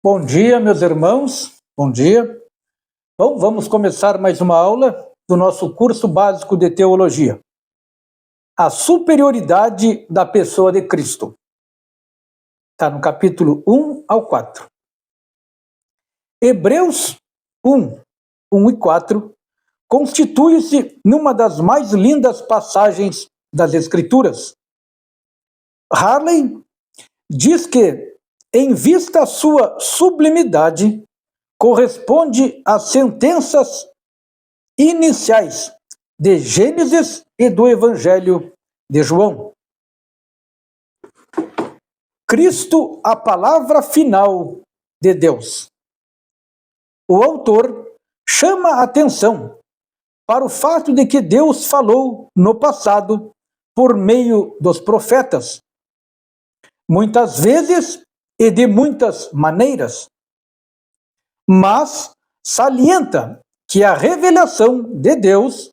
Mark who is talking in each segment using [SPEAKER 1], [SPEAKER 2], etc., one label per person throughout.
[SPEAKER 1] Bom dia, meus irmãos. Bom dia. Bom, vamos começar mais uma aula do nosso curso básico de teologia. A superioridade da pessoa de Cristo. Está no capítulo 1 ao 4. Hebreus 1, 1 e 4 constitui-se numa das mais lindas passagens das Escrituras. Harley diz que, em vista à sua sublimidade, corresponde às sentenças iniciais de Gênesis e do Evangelho de João. Cristo, a palavra final de Deus. O autor chama a atenção para o fato de que Deus falou no passado por meio dos profetas, muitas vezes e de muitas maneiras, mas salienta que a revelação de Deus,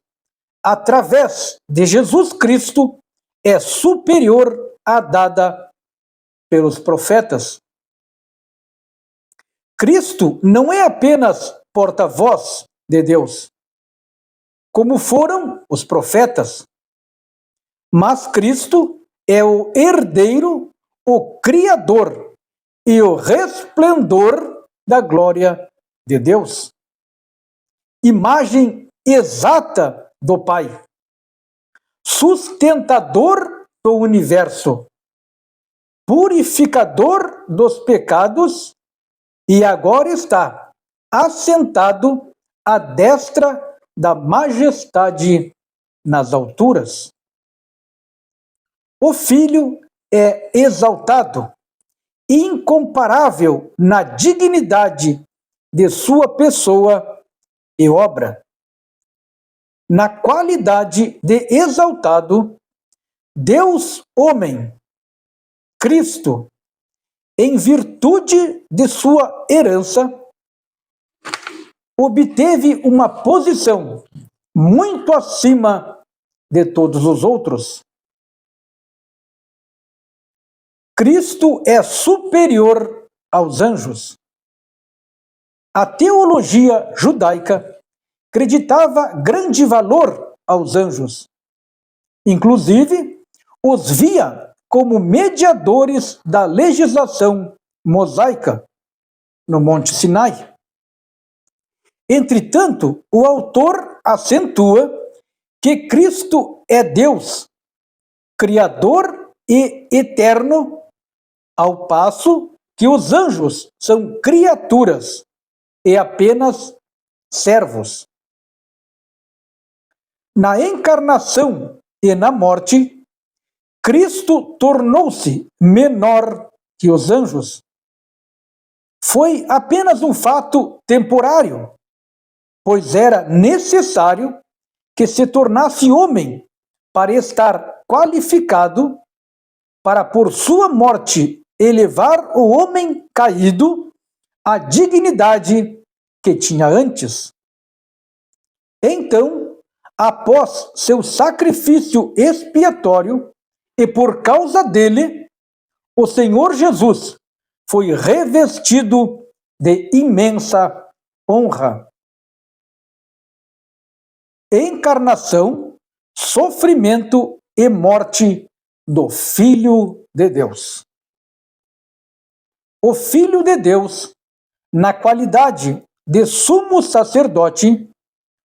[SPEAKER 1] através de Jesus Cristo, é superior à dada pelos profetas. Cristo não é apenas porta-voz de Deus, como foram os profetas, mas Cristo é o herdeiro, o Criador e o resplendor da glória de Deus. Imagem exata do Pai, sustentador do universo, purificador dos pecados, e agora está assentado à destra da majestade nas alturas. O Filho é exaltado, incomparável na dignidade de sua pessoa e obra. Na qualidade de exaltado, Deus homem, Cristo, em virtude de sua herança, obteve uma posição muito acima de todos os outros. Cristo é superior aos anjos. A teologia judaica acreditava grande valor aos anjos. Inclusive, os via como mediadores da legislação mosaica no Monte Sinai. Entretanto, o autor acentua que Cristo é Deus, Criador e eterno, ao passo que os anjos são criaturas e apenas servos. Na encarnação e na morte, Cristo tornou-se menor que os anjos. Foi apenas um fato temporário, pois era necessário que se tornasse homem para estar qualificado para, por sua morte, elevar o homem caído à dignidade que tinha antes. Então, após seu sacrifício expiatório, e por causa dele, o Senhor Jesus foi revestido de imensa honra. Encarnação, sofrimento e morte do Filho de Deus. O Filho de Deus, na qualidade de sumo sacerdote,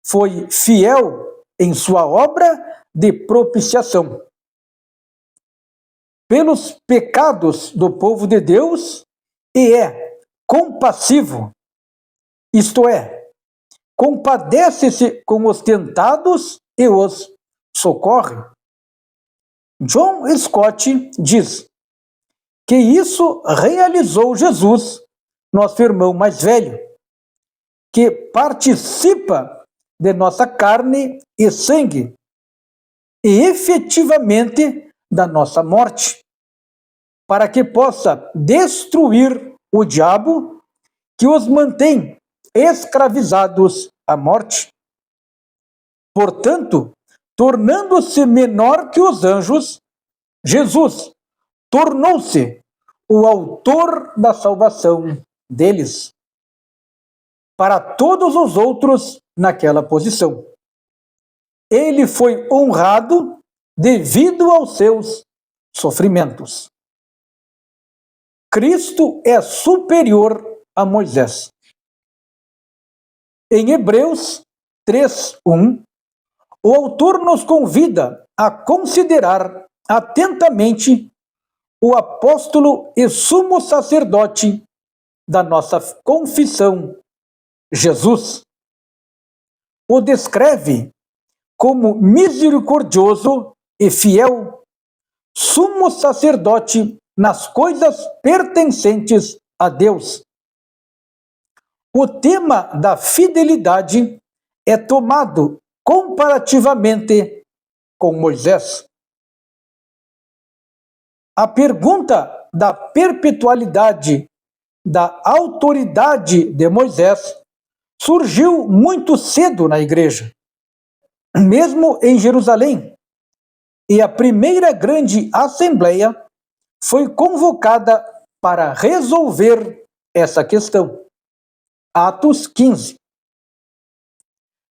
[SPEAKER 1] foi fiel em sua obra de propiciação pelos pecados do povo de Deus e é compassivo, isto é, compadece-se com os tentados e os socorre. John Stott diz que isso realizou Jesus, nosso irmão mais velho, que participa de nossa carne e sangue e efetivamente da nossa morte, para que possa destruir o diabo que os mantém escravizados à morte. Portanto, tornando-se menor que os anjos, Jesus tornou-se o autor da salvação deles para todos os outros naquela posição. Ele foi honrado devido aos seus sofrimentos. Cristo é superior a Moisés. Em Hebreus 3:1, o autor nos convida a considerar atentamente o apóstolo e sumo sacerdote da nossa confissão, Jesus. O descreve como misericordioso e fiel, sumo sacerdote nas coisas pertencentes a Deus. O tema da fidelidade é tomado comparativamente com Moisés. A pergunta da perpetualidade da autoridade de Moisés surgiu muito cedo na igreja, mesmo em Jerusalém, e a primeira grande assembleia foi convocada para resolver essa questão. Atos 15.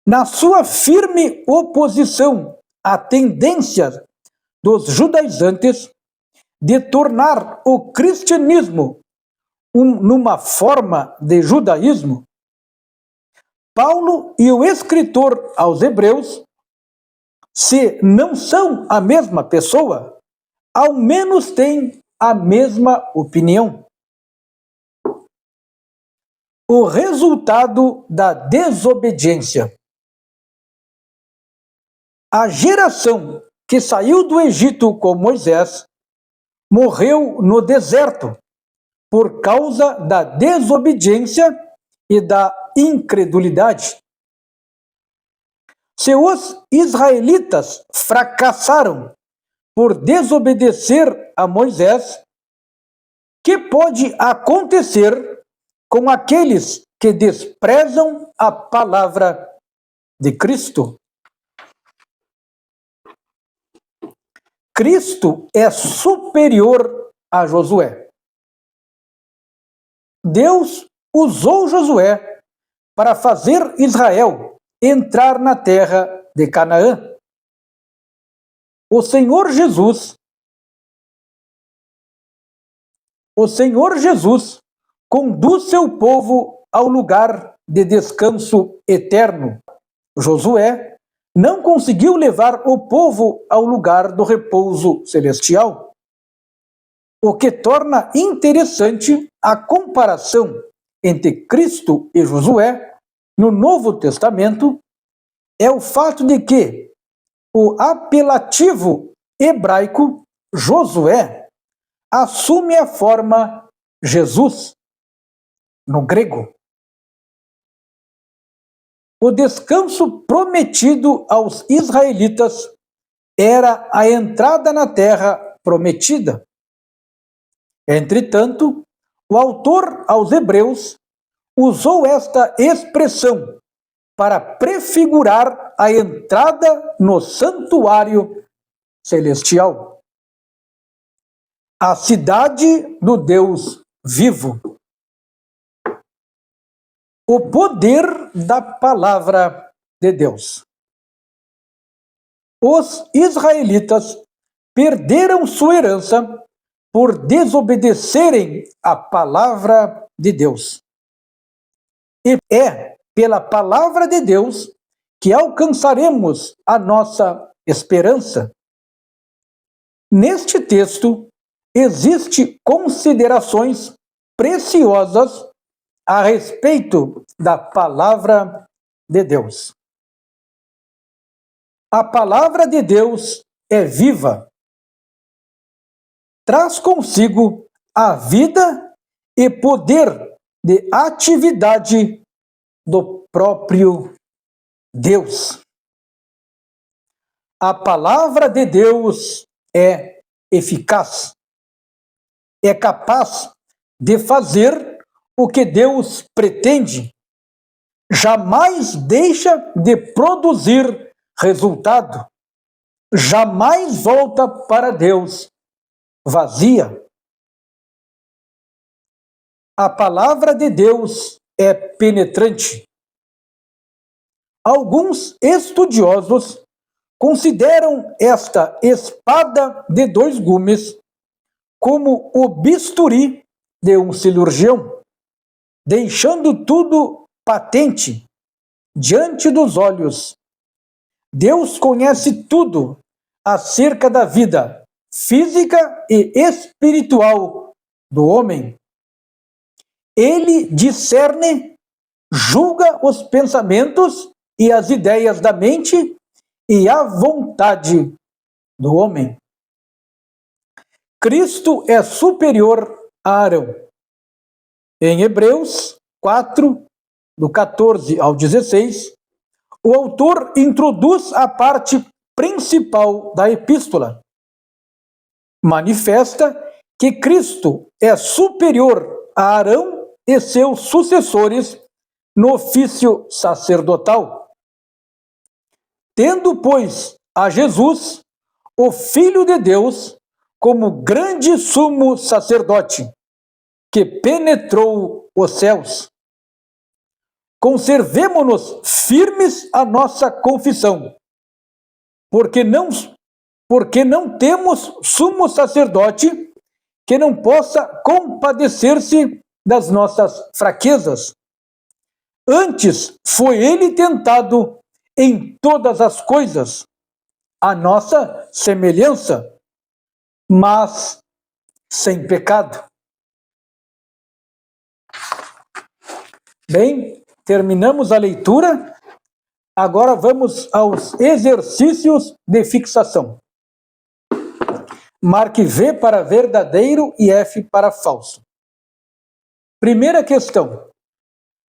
[SPEAKER 1] Na sua firme oposição à tendência dos judaizantes de tornar o cristianismo numa forma de judaísmo, Paulo e o escritor aos Hebreus, se não são a mesma pessoa, ao menos têm a mesma opinião. O resultado da desobediência. A geração que saiu do Egito com Moisés morreu no deserto por causa da desobediência e da incredulidade. Se os israelitas fracassaram por desobedecer a Moisés, que pode acontecer com aqueles que desprezam a palavra de Cristo? Cristo é superior a Josué. Deus usou Josué para fazer Israel entrar na terra de Canaã. O Senhor Jesus conduz seu povo ao lugar de descanso eterno. Josué não conseguiu levar o povo ao lugar do repouso celestial. O que torna interessante a comparação entre Cristo e Josué no Novo Testamento é o fato de que o apelativo hebraico Josué assume a forma Jesus no grego. O descanso prometido aos israelitas era a entrada na terra prometida. Entretanto, o autor aos Hebreus usou esta expressão para prefigurar a entrada no santuário celestial, a cidade do Deus vivo. O poder da palavra de Deus. Os israelitas perderam sua herança por desobedecerem a palavra de Deus. E é pela palavra de Deus que alcançaremos a nossa esperança. Neste texto, existem considerações preciosas a respeito da palavra de Deus. A palavra de Deus é viva. Traz consigo a vida e poder de atividade do próprio Deus. A palavra de Deus é eficaz. É capaz de fazer o que Deus pretende. Jamais deixa de produzir resultado. Jamais volta para Deus vazia. a palavra de Deus é penetrante. Alguns estudiosos consideram esta espada de dois gumes como o bisturi de um cirurgião, deixando tudo patente diante dos olhos. Deus conhece tudo acerca da vida física e espiritual do homem. Ele discerne, julga os pensamentos e as ideias da mente e a vontade do homem. Cristo é superior a Arão. Em Hebreus 4, do 14 ao 16, o autor introduz a parte principal da epístola. Manifesta que Cristo é superior a Arão e seus sucessores no ofício sacerdotal. Tendo, pois, a Jesus, o Filho de Deus, como grande sumo sacerdote, que penetrou os céus, conservemo-nos firmes a nossa confissão, porque não temos sumo sacerdote que não possa compadecer-se das nossas fraquezas. Antes foi ele tentado em todas as coisas, a nossa semelhança, mas sem pecado. Bem, terminamos a leitura. Agora vamos aos exercícios de fixação. Marque V para verdadeiro e F para falso. Primeira questão.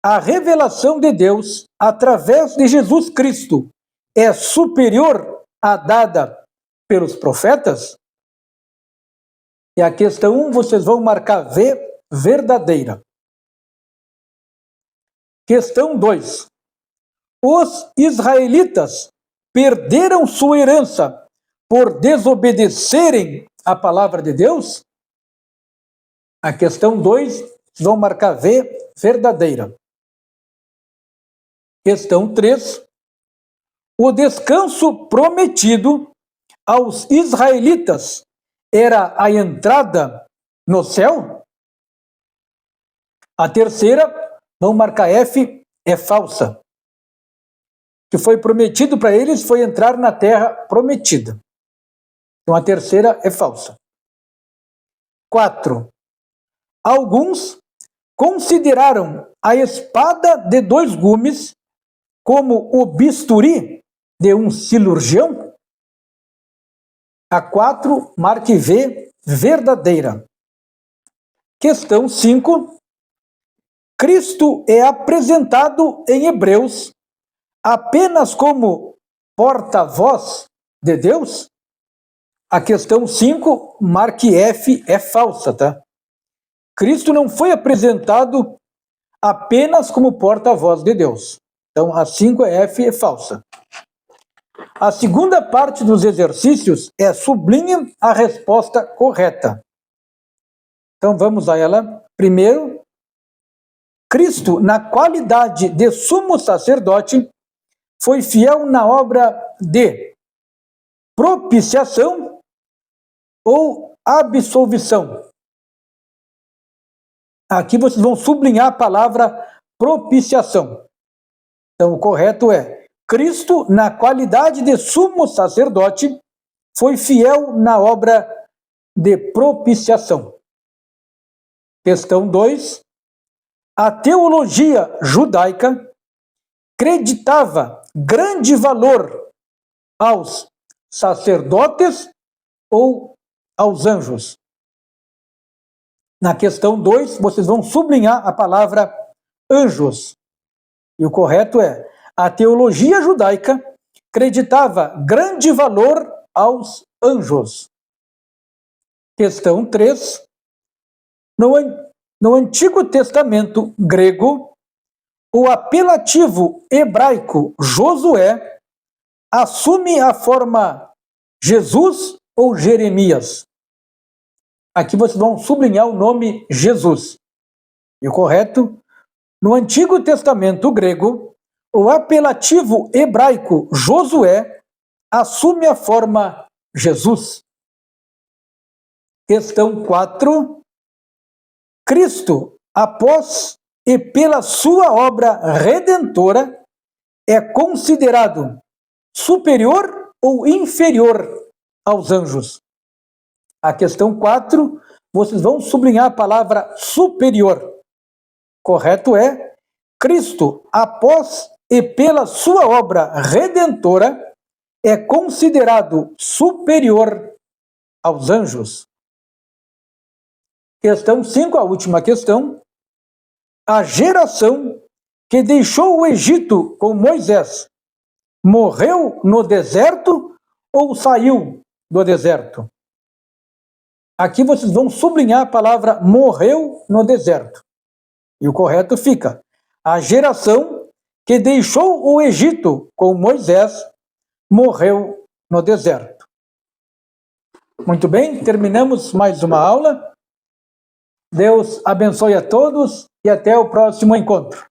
[SPEAKER 1] A revelação de Deus através de Jesus Cristo é superior à dada pelos profetas? E a questão 1, vocês vão marcar V, verdadeira. Questão 2. Os israelitas perderam sua herança por desobedecerem a palavra de Deus? A questão 2, vão marcar V, verdadeira. Questão 3. O descanso prometido aos israelitas era a entrada no céu? A terceira, vão marcar F, é falsa. O que foi prometido para eles foi entrar na terra prometida. Então a terceira é falsa. 4. Alguns consideraram a espada de dois gumes como o bisturi de um cirurgião? A 4, marque V, verdadeira. Questão 5. Cristo é apresentado em Hebreus apenas como porta-voz de Deus? A questão 5, marque F, é falsa, tá? Cristo não foi apresentado apenas como porta-voz de Deus. Então, a 5 é F, é falsa. A segunda parte dos exercícios é sublinhe a resposta correta. Então, vamos a ela. Primeiro, Cristo, na qualidade de sumo sacerdote, foi fiel na obra de propiciação ou absolvição. Aqui vocês vão sublinhar a palavra propiciação. Então, o correto é: Cristo, na qualidade de sumo sacerdote, foi fiel na obra de propiciação. Questão 2. A teologia judaica acreditava grande valor aos sacerdotes ou aos anjos? Na questão 2, vocês vão sublinhar a palavra anjos. E o correto é: a teologia judaica acreditava grande valor aos anjos. Questão 3. No Antigo Testamento grego, o apelativo hebraico Josué assume a forma Jesus ou Jeremias? Aqui vocês vão sublinhar o nome Jesus. E o correto, no Antigo Testamento grego, o apelativo hebraico Josué assume a forma Jesus. Questão 4. Cristo, após e pela sua obra redentora, é considerado superior ou inferior aos anjos? A questão 4, vocês vão sublinhar a palavra superior. Correto é: Cristo, após e pela sua obra redentora, é considerado superior aos anjos. Questão 5, a última questão. A geração que deixou o Egito com Moisés morreu no deserto ou saiu do deserto? Aqui vocês vão sublinhar a palavra morreu no deserto. E o correto fica: a geração que deixou o Egito com Moisés morreu no deserto. Muito bem, terminamos mais uma aula. Deus abençoe a todos e até o próximo encontro.